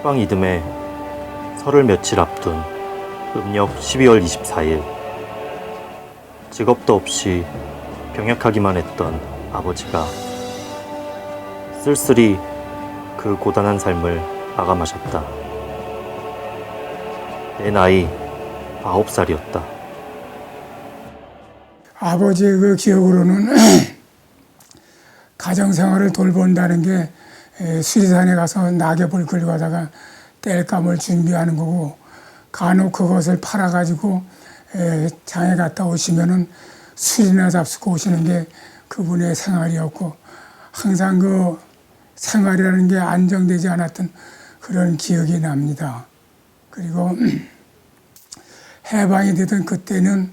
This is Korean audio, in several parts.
석방 이듬해 설을 며칠 앞둔 음력 12월 24일, 직업도 없이 병약하기만 했던 아버지가 쓸쓸히 그 고단한 삶을 마감하셨다. 내 나이 9살이었다. 아버지의 그 기억으로는 가정생활을 돌본다는 게 수리산에 가서 낙엽을 끌고 가다가 땔감을 준비하는 거고, 간혹 그것을 팔아가지고 장에 갔다 오시면은 술이나 잡수고 오시는 게 그분의 생활이었고, 항상 그 생활이라는 게 안정되지 않았던 그런 기억이 납니다. 그리고 해방이 되던 그때는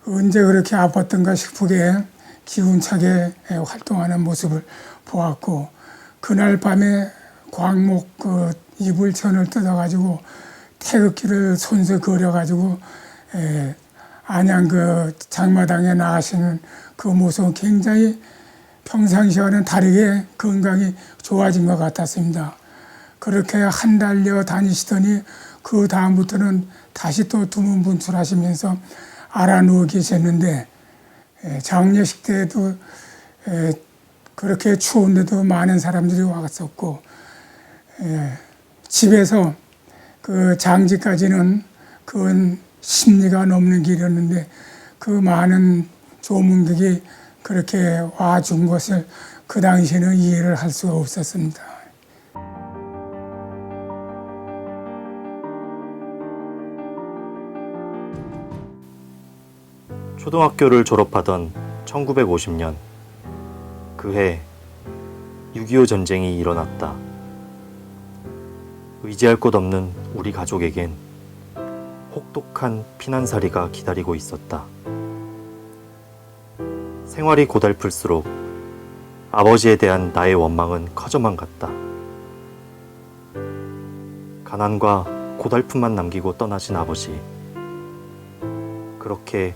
언제 그렇게 아팠던가 싶게 기운차게 활동하는 모습을 보았고, 그날 밤에 광목 그 이불천을 뜯어가지고 태극기를 손수 그려가지고 안양 그 장마당에 나가시는 그 모습은 굉장히 평상시와는 다르게 건강이 좋아진 것 같았습니다. 그렇게 한 달여 다니시더니 그 다음부터는 다시 또 두문분출하시면서 알아누워 계셨는데, 장례식 때에도 그렇게 추운데도 많은 사람들이 왔었고, 집에서 그 장지까지는 그건 10리가 넘는 길이었는데 그 많은 조문객이 그렇게 와준 것을 그 당시에는 이해를 할 수가 없었습니다. 초등학교를 졸업하던 1950년, 그해 6.25 전쟁이 일어났다. 의지할 곳 없는 우리 가족에겐 혹독한 피난살이가 기다리고 있었다. 생활이 고달플수록 아버지에 대한 나의 원망은 커져만 갔다. 가난과 고달픔만 남기고 떠나신 아버지. 그렇게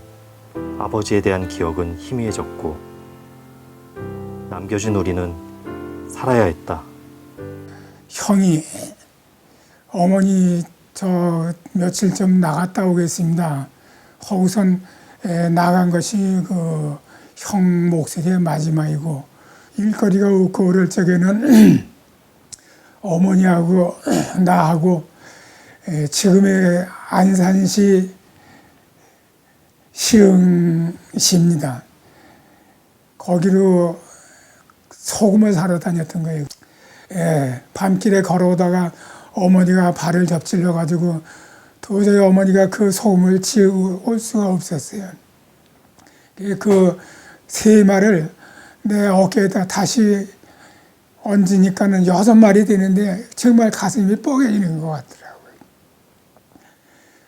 아버지에 대한 기억은 희미해졌고, 남겨진 우리는 살아야 했다. 형이 어머니 저 며칠 좀 나갔다 오겠습니다. 거기선 나간 것이 그 형 목소리의 마지막이고, 일거리가 없고 그럴 적에는 어머니하고 나하고 지금의 안산시 시흥시입니다. 거기로 소금을 사러 다녔던 거예요. 밤길에 걸어오다가 어머니가 발을 접질러 가지고 도저히 어머니가 그 소금을 지울 수가 없었어요. 그 세마를 내 어깨에다 다시 얹으니까는 6마리 되는데 정말 가슴이 뻐개지는 것 같더라고요.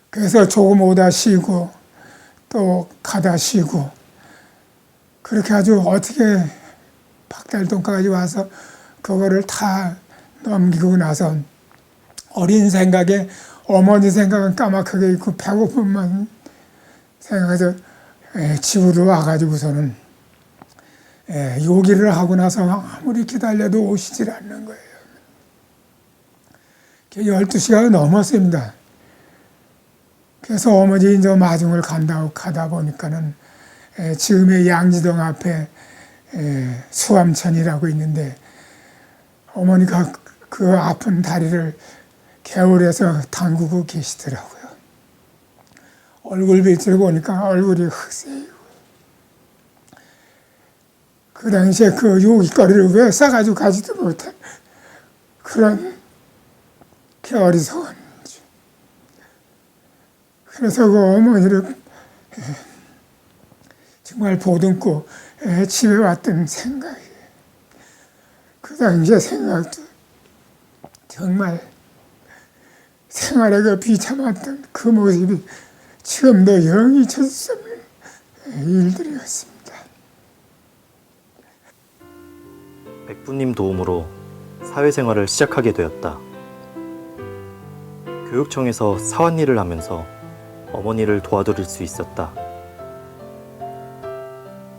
그래서 조금 오다 쉬고 또 가다 쉬고, 그렇게 아주 어떻게 박달동까지 와서 그거를 다 넘기고 나서 어린 생각에 어머니 생각은 까맣게 있고 배고픔만 생각해서 집으로 와가지고서는 요기를 하고 나서 아무리 기다려도 오시질 않는 거예요. 12시가 넘었습니다. 그래서 어머니 이제 마중을 가다 보니까는 지금의 양지동 앞에 수암천이라고 있는데, 어머니가 그 아픈 다리를 개울에서 담그고 계시더라고요. 얼굴 빛을 보니까 얼굴이 흑색이고, 그 당시에 그 요깃거리를 왜 싸가지고 가지도 못한 그런 어리석은. 그래서 그 어머니를 정말 보듬고 집에 왔던 생각이, 그 당시의 생각도 정말 생활에 그 비참했던 그 모습이 지금도 영 잊혀질 수 없는 일들이었습니다. 백부님 도움으로 사회생활을 시작하게 되었다. 교육청에서 사원 일을 하면서 어머니를 도와드릴 수 있었다.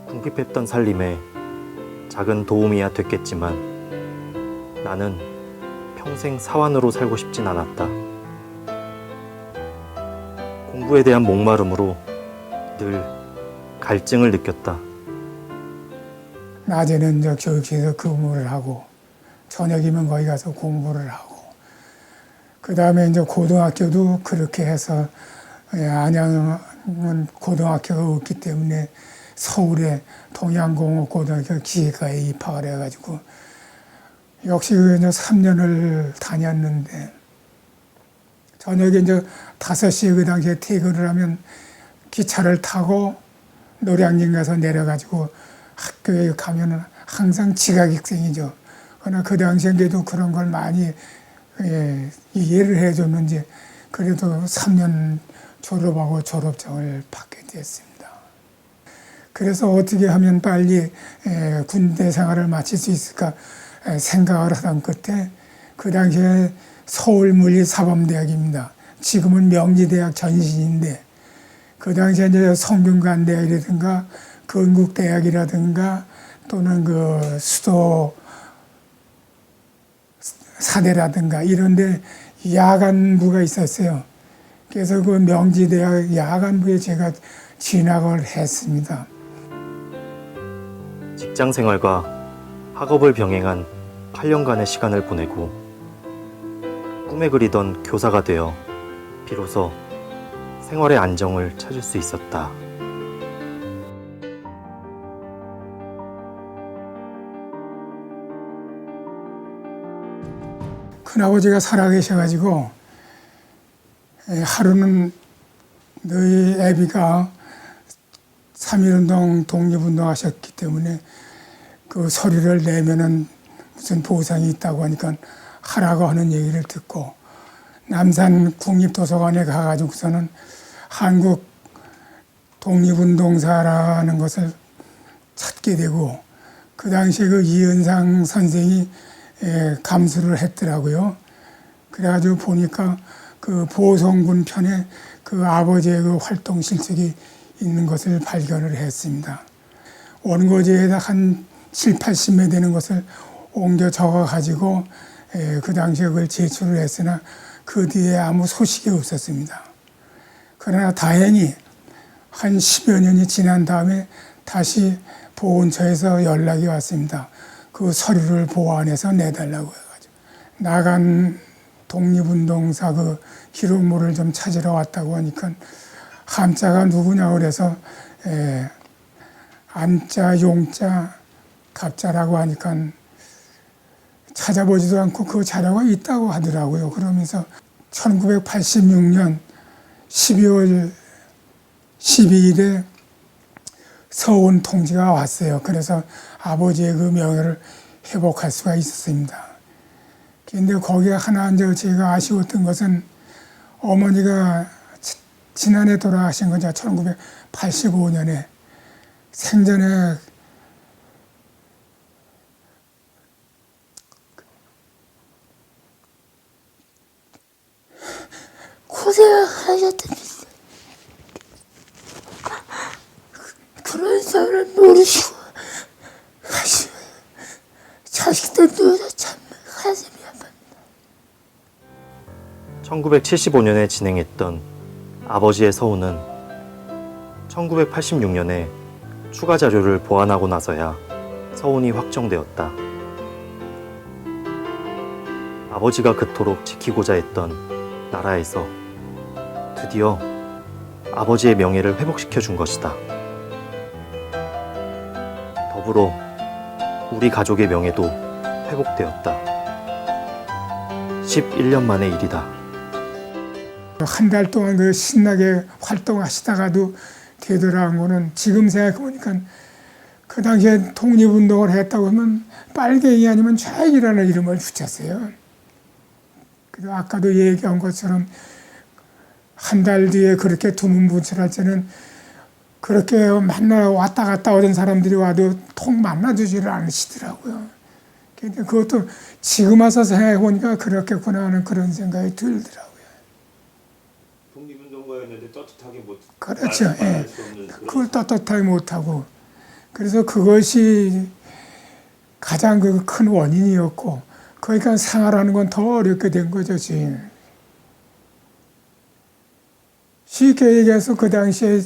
궁핍했던 살림에 작은 도움이야 됐겠지만 나는 평생 사환으로 살고 싶진 않았다. 공부에 대한 목마름으로 늘 갈증을 느꼈다. 낮에는 저 교육실에서 근무를 하고 저녁이면 거기 가서 공부를 하고 그 다음에 이제 고등학교도 그렇게 해서 안양은 고등학교가 없기 때문에 서울에 동양공업고등학교 기계과에 입학을 해가지고 역시 이제 3년을 다녔는데 저녁에 이제 5시에 그 당시에 퇴근을 하면 기차를 타고 노량진 가서 내려가지고 학교에 가면은 항상 지각학생이죠. 그러나 그 당시에도 그런 걸 많이 이해를 해줬는지 그래도 3년 졸업하고 졸업장을 받게 됐습니다. 그래서 어떻게 하면 빨리 군대 생활을 마칠 수 있을까 생각을 하던 끝에 그 당시에 서울물리사범대학입니다. 지금은 명지대학 전신인데 그 당시에 이제 성균관대학이라든가 건국대학이라든가 또는 그 수도 사대라든가 이런데 야간부가 있었어요. 그래서 그 명지대학 야간부에 제가 진학을 했습니다. 직장 생활과 학업을 병행한 8년간의 시간을 보내고 꿈에 그리던 교사가 되어 비로소 생활의 안정을 찾을 수 있었다. 큰아버지가 살아계셔가지고 하루는 너희 애비가 3.1운동 독립운동 하셨기 때문에 그 서류를 내면은 무슨 보상이 있다고 하니까 하라고 하는 얘기를 듣고 남산 국립도서관에 가가지고서는 한국 독립운동사라는 것을 찾게 되고 그 당시에 그 이은상 선생이 감수를 했더라고요. 그래가지고 보니까 그 보성군 편에 그 아버지의 그 활동 실적이 있는 것을 발견을 했습니다. 원고지에다 한 7, 80매 되는 것을 옮겨 적어가지고 그 당시에 그걸 제출을 했으나 그 뒤에 아무 소식이 없었습니다. 그러나 다행히 한 10여 년이 지난 다음에 다시 보훈처에서 연락이 왔습니다. 그 서류를 보완해서 내달라고 해가지고 나간 독립운동사 그 기록물을 좀 찾으러 왔다고 하니까 함자가 누구냐 그래서 안자, 용자, 갑자라고 하니까 찾아보지도 않고 그 자료가 있다고 하더라고요. 그러면서 1986년 12월 12일에 서운 통지가 왔어요. 그래서 아버지의 그 명예를 회복할 수가 있었습니다. 그런데 거기에 하나 이제 제가 아쉬웠던 것은 어머니가 지난해 돌아가신 거죠. 1985년에 생전에 고생을 하셨답니다. 그런 사람을 모르시고 가시고 자식도 누워서 참 가슴이 아픕니다. 1975년에 진행했던 아버지의 서훈은 1986년에 추가 자료를 보완하고 나서야 서훈이 확정되었다. 아버지가 그토록 지키고자 했던 나라에서 드디어 아버지의 명예를 회복시켜 준 것이다. 더불어 우리 가족의 명예도 회복되었다. 11년 만의 일이다. 한 달 동안 그 신나게 활동하시다가도 되돌아온 거는 지금 생각해보니까 그 당시에 독립운동을 했다고 하면 빨갱이 아니면 좌익이라는 이름을 붙였어요. 그리고 아까도 얘기한 것처럼 한 달 뒤에 그렇게 두문분출할 때는 그렇게 만나 왔다 갔다 오던 사람들이 와도 통 만나주지를 않으시더라고요. 근데 그것도 지금 와서 생각해보니까 그렇겠구나 하는 그런 생각이 들더라고요. 독립운동가였는데 떳떳하게 못 그렇죠. 말할 수 없는 그걸 떳떳하게 못하고 그래서 그것이 가장 그 큰 원인이었고 그러니까 생활하는 건 더 어렵게 된 거죠, 지금. 쉽게 얘기해서 그 당시에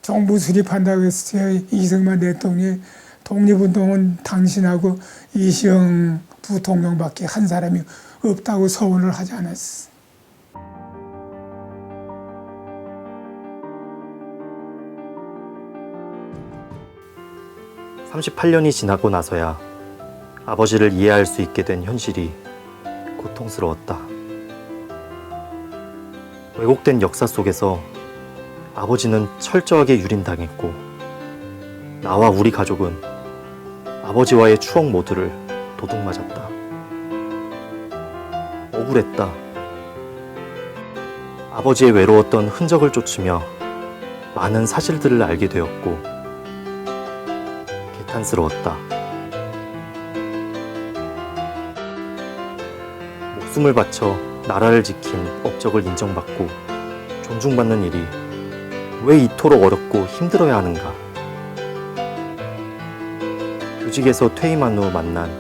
정부 수립한다고 했을 때 이승만 대통령이 독립운동은 당신하고 이시영 부통령밖에 한 사람이 없다고 서원을 하지 않았어. (38년이) 지나고 나서야 아버지를 이해할 수 있게 된 현실이 고통스러웠다. 왜곡된 역사 속에서 아버지는 철저하게 유린당했고, 나와 우리 가족은 아버지와의 추억 모두를 도둑맞았다. 억울했다. 아버지의 외로웠던 흔적을 쫓으며 많은 사실들을 알게 되었고, 개탄스러웠다. 목숨을 바쳐 나라를 지킨 업적을 인정받고 존중받는 일이 왜 이토록 어렵고 힘들어야 하는가? 교직에서 퇴임한 후 만난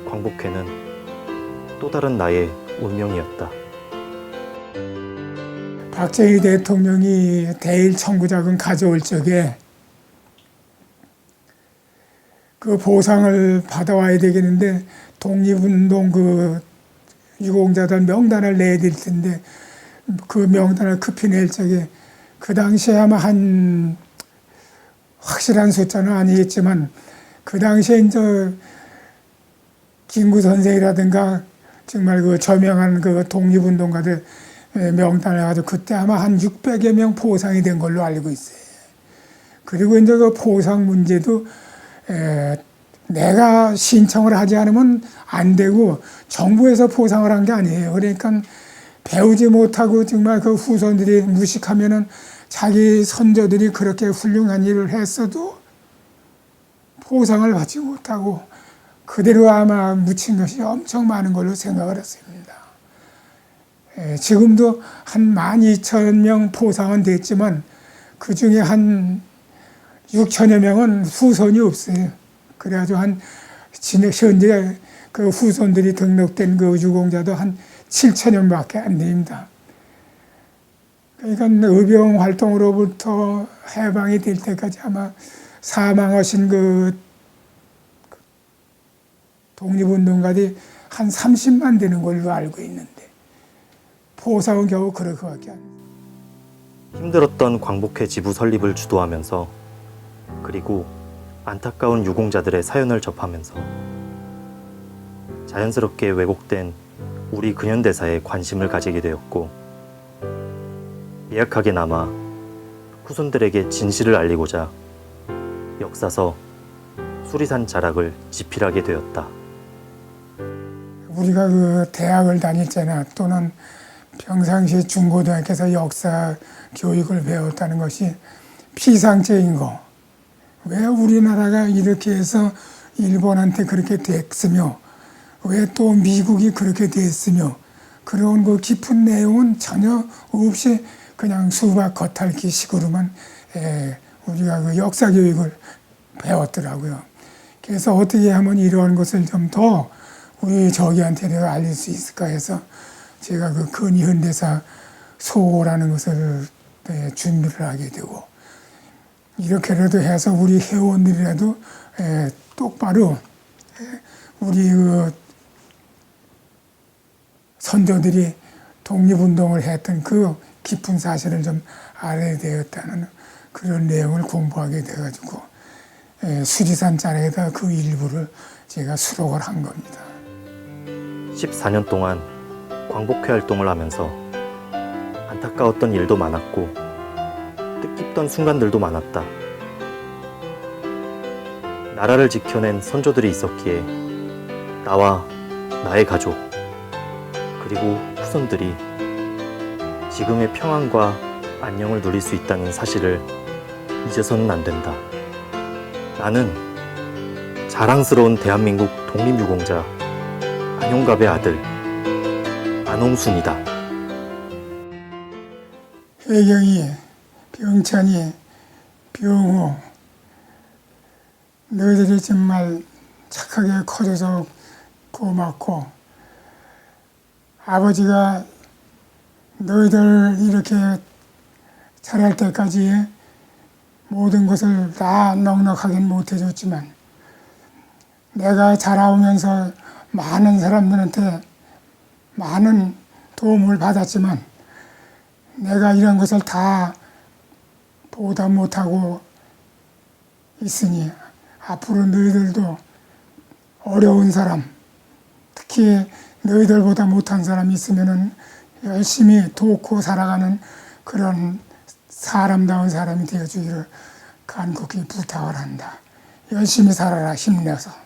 광복회는 또 다른 나의 운명이었다. 박정희 대통령이 대일 청구자금 가져올 적에 그 보상을 받아와야 되겠는데 독립운동 그 유공자들 명단을 내야 될 텐데 그 명단을 급히 낼 적에 그 당시에 아마 한 확실한 숫자는 아니겠지만 그 당시에 이제 김구 선생이라든가 정말 그 저명한 그 독립운동가들 명단을 해가지고 그때 아마 한 600여 명 포상이 된 걸로 알고 있어요. 그리고 이제 그 포상 문제도 내가 신청을 하지 않으면 안 되고 정부에서 포상을 한 게 아니에요. 그러니까 배우지 못하고 정말 그 후손들이 무식하면은 자기 선조들이 그렇게 훌륭한 일을 했어도 포상을 받지 못하고 그대로 아마 묻힌 것이 엄청 많은 걸로 생각을 했습니다. 지금도 한 12,000명 포상은 됐지만 그 중에 한 6천여 명은 후손이 없어요. 그래가지고 현재 그 후손들이 등록된 그 유공자도 한 7천여 명밖에 안 됩니다. 그러니까 의병 활동으로부터 해방이 될 때까지 아마 사망하신 그 독립운동가들이 한 30만 되는 걸로 알고 있는데 포상은 겨우 그럴 것밖에 안 돼요. 힘들었던 광복회 지부 설립을 주도하면서, 그리고 안타까운 유공자들의 사연을 접하면서 자연스럽게 왜곡된 우리 근현대사에 관심을 가지게 되었고, 미약하게나마 후손들에게 진실을 알리고자 역사서 수리산 자락을 집필하게 되었다. 우리가 그 대학을 다닐 때나 또는 평상시 중고등학교에서 역사 교육을 배웠다는 것이 피상적인 거. 왜 우리나라가 이렇게 해서 일본한테 그렇게 됐으며 왜 또 미국이 그렇게 됐으며 그런 그 깊은 내용은 전혀 없이 그냥 수박 겉핥기 식으로만 우리가 그 역사 교육을 배웠더라고요. 그래서 어떻게 하면 이러한 것을 좀 더 우리 저기한테도 알릴 수 있을까 해서 제가 그 근현대사 소라는 것을 준비를 하게 되고, 이렇게라도 해서 우리 회원들이라도 똑바로 우리 그 선조들이 독립운동을 했던 그 깊은 사실을 좀 알아야 되었다는 그런 내용을 공부하게 돼가지고 수리산 자락에다 그 일부를 제가 수록을 한 겁니다. 14년 동안 광복회 활동을 하면서 안타까웠던 일도 많았고 뜻깊던 순간들도 많았다. 나라를 지켜낸 선조들이 있었기에 나와 나의 가족 그리고 후손들이 지금의 평안과 안녕을 누릴 수 있다는 사실을 잊어서는 안 된다. 나는 자랑스러운 대한민국 독립유공자 안용갑의 아들 안홍순이다. 혜경이, 병찬이, 병호, 너희들이 정말 착하게 커져서 고맙고 아버지가 너희들 이렇게 자랄 때까지 모든 것을 다 넉넉하긴 못해줬지만 내가 자라오면서 많은 사람들한테 많은 도움을 받았지만 내가 이런 것을 다 보다 못하고 있으니 앞으로 너희들도 어려운 사람, 특히 너희들보다 못한 사람이 있으면은 열심히 돕고 살아가는 그런 사람다운 사람이 되어주기를 간곡히 부탁을 한다. 열심히 살아라, 힘내서.